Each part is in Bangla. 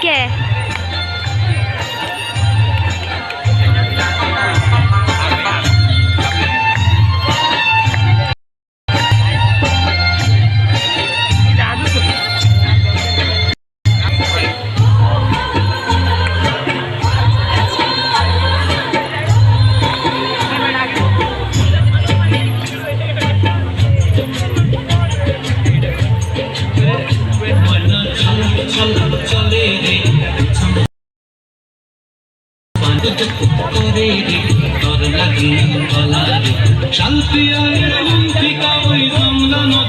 কে?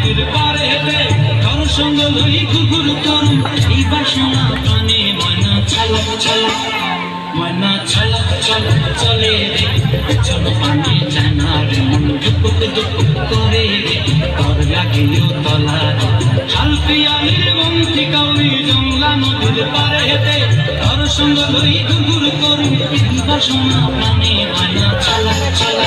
নদীর পারে কার সঙ্গ লই ঘুঘুর করুন এই বাসনা প্রাণে ময়না ছলা ছলা ময়না ছলা ছলা চলে রে চল পানে জানা রে মন দুপুক দুপুক করে রে তোর লাগিও তলা শাল পিয়ালির বংশী কাউরি জংলা নদীর পারে হেতে কার সঙ্গ লই ঘুঘুর করুন এই বাসনা প্রাণে ময়না ছলা ছলা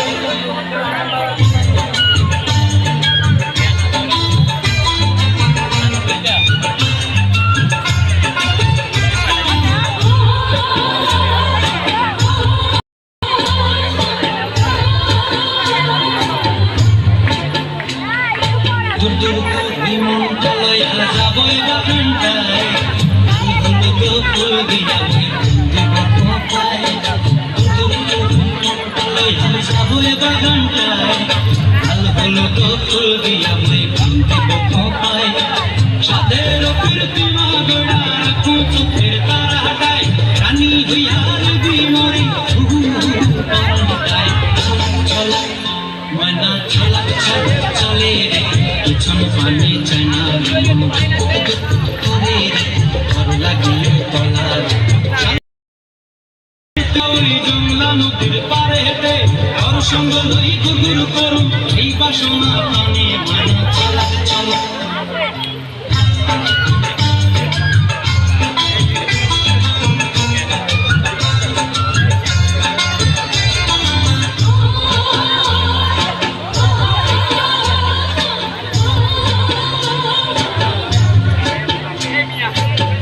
নদীর পারে হেঁটে ওর সঙ্গ লই ঘুঘুর করুন এই বাসনা প্রাণে ময়না ছলা ছলা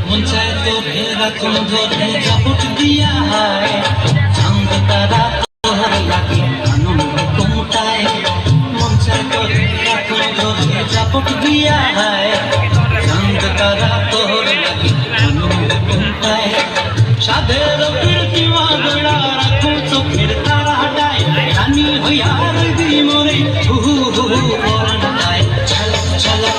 মন চায় তো ভেড়া কোন ধরে ঝাপট দিয়া হয় চাঁদ তারা তোর লাগে আনন্দ কোমটায় মন চায় তো ভেড়া কোন ধরে ঝাপট দিয়া হয় চাঁদ তারা তোর লাগে আনন্দ কোমটায় সাধের প্রীতি মাগড়া রাখো চোখের তারা হাটায় রানী হইয়া রইবি মরে হু হু পরান্তায় ছলা ছলা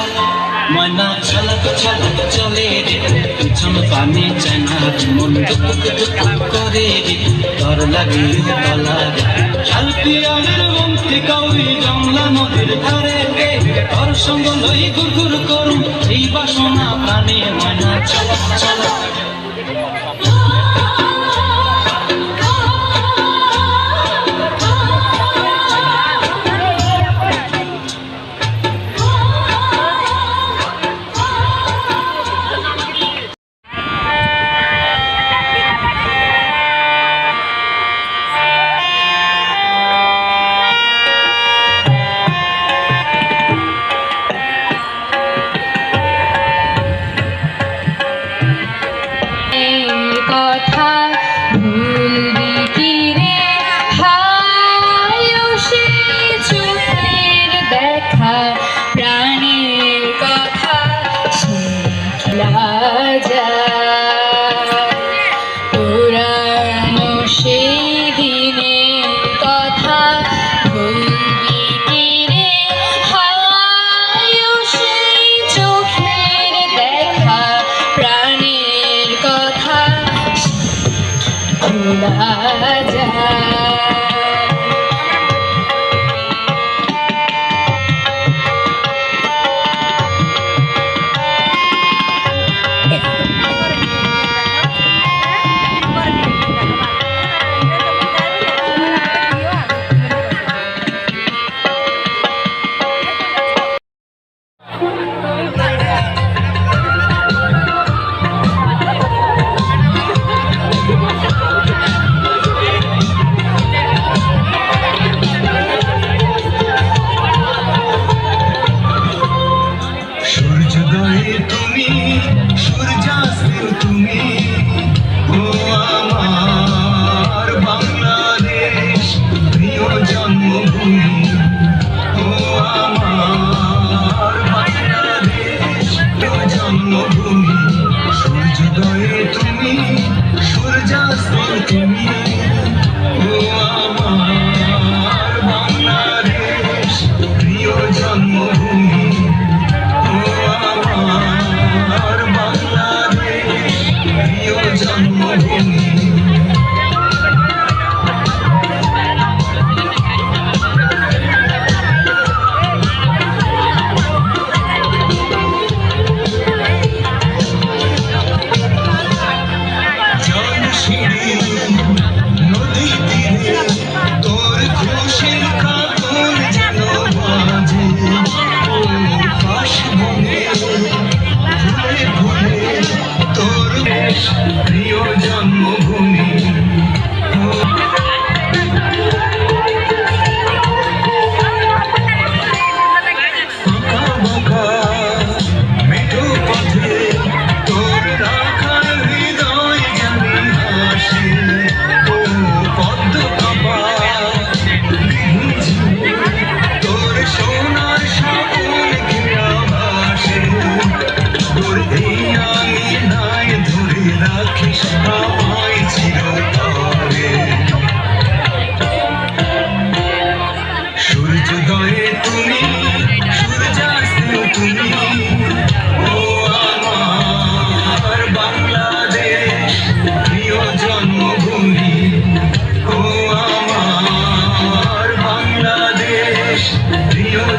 ময়না ছলক ছলক চলে রে পিছন পানে চায়না মন দুপুক দুপুক করে রে তোর লাগে তলা রে শাল পিয়ালির বংশী কাউরি জংলা নদীর ধারে রে তোর সঙ্গ লই ঘুরঘুর করুন এই বাসনা প্রাণে ময়না ছলক ছলক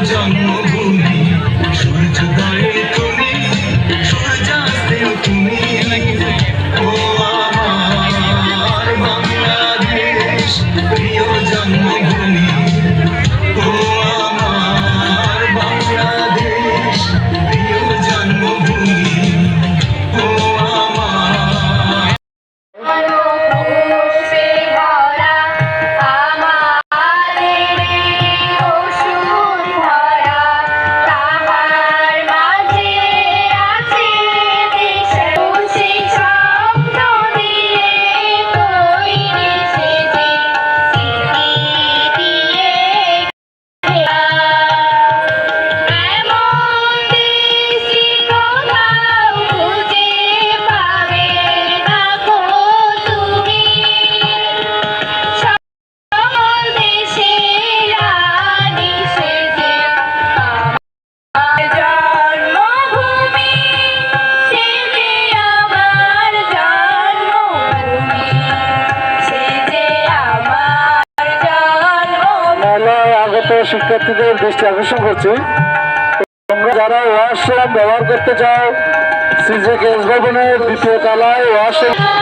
জন্মভূমি সূর্যোদয়ে তুমি সূর্যাস্তেও তুমি ও আমার বাংলাদেশ প্রিয় জন্মভূমি ও আমার বাংলাদেশ প্রিয় জন্মভূমি ও আমার আগত শিক্ষার্থীদের দৃষ্টি আকর্ষণ করছি, তোমরা যারা ওয়াশরুম ব্যবহার করতে চাও সিজেকেএস ভবনের দ্বিতীয় তলায় ওয়াশরুম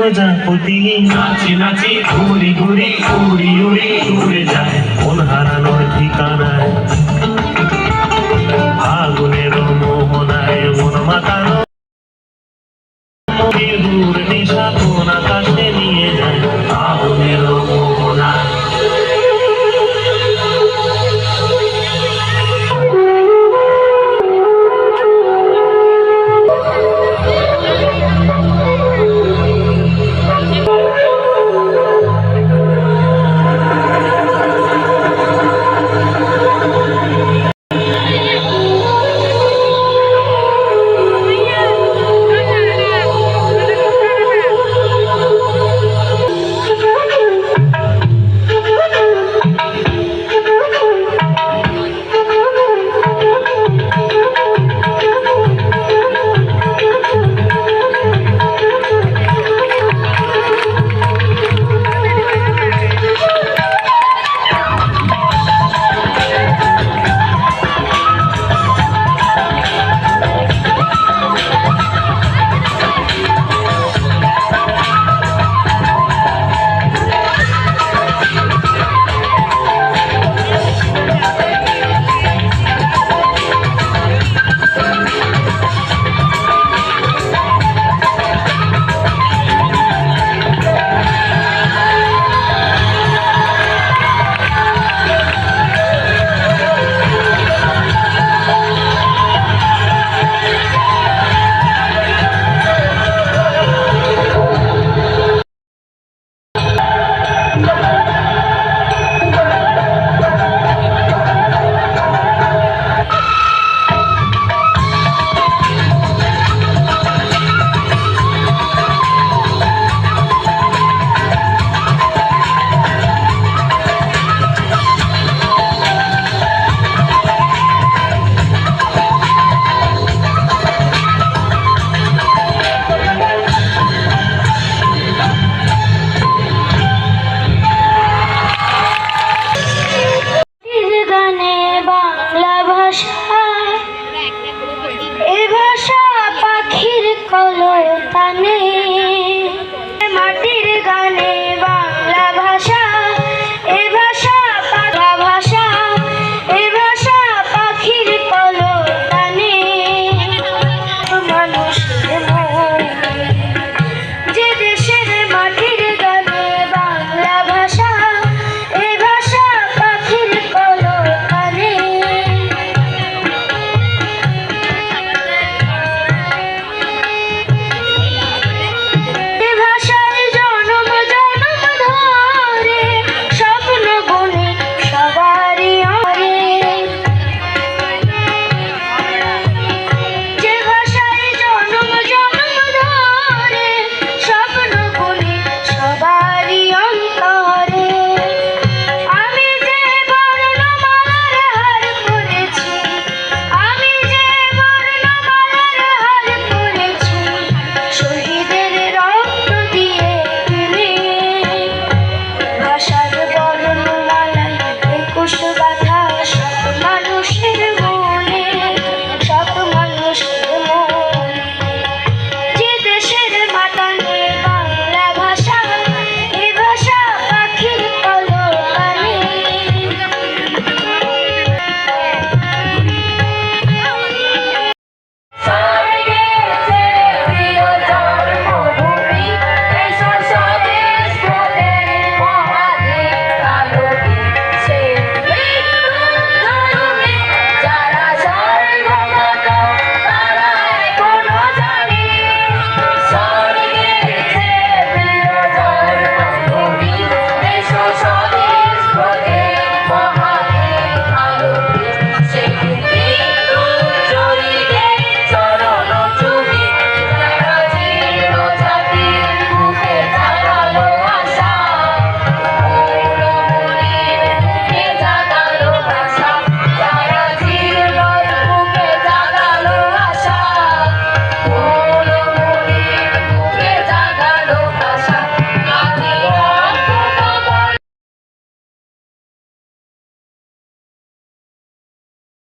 প্রজাপতি নাচি নাচি ঘুরি ঘুরি উড়ি উড়ি উড়ে যায় মন হারানোর ঠিকানা